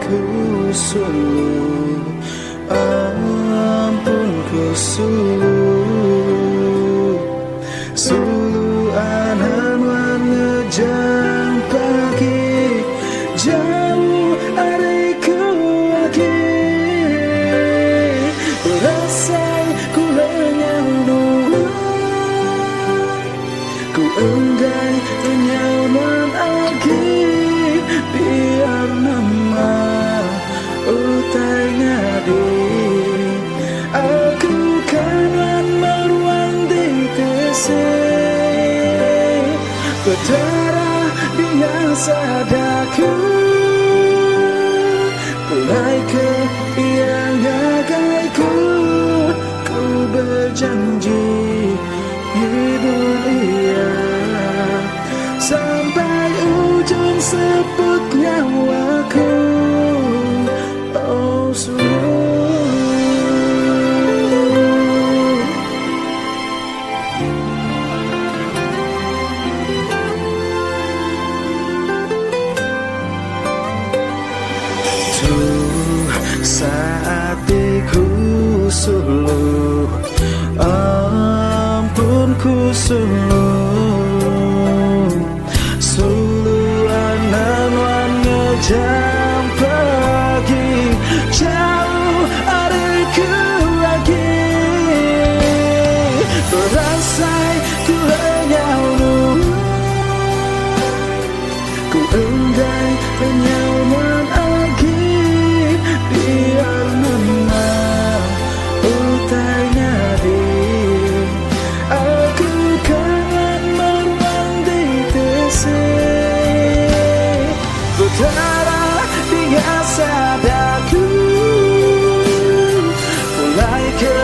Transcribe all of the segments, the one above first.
ku sungguh, ampun ku sungguh, sungguh anan wan ngejang pagi jauh hariku lagi berasai ku lenyau ku enggai menyauman lagi biar nama utai ngadi aku kanan meruang di kesih betara biasa daku mulai ke yang gagaiku ku berjanji hidup ia sampai ujung seput nyawaku. Oh tuh saat ku suluh, ampun ku suluh, suluh anan wan ngejam pagi jauh hariku lagi berasai ku lenyau ku enggai menyauman lagi biar mana utai ngadi aku kangen meruang di kesih betara biasa daku mulai ke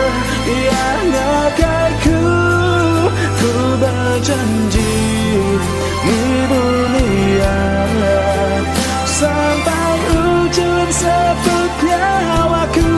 yang ngagaiku ku berjanji hidup ia sampai ujung seput nyawaku.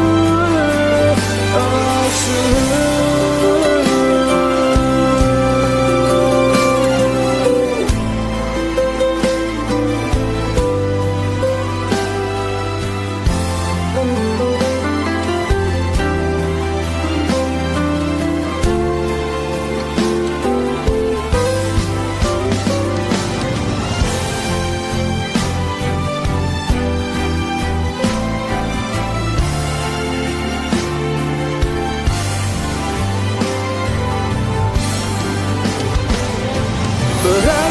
Oh but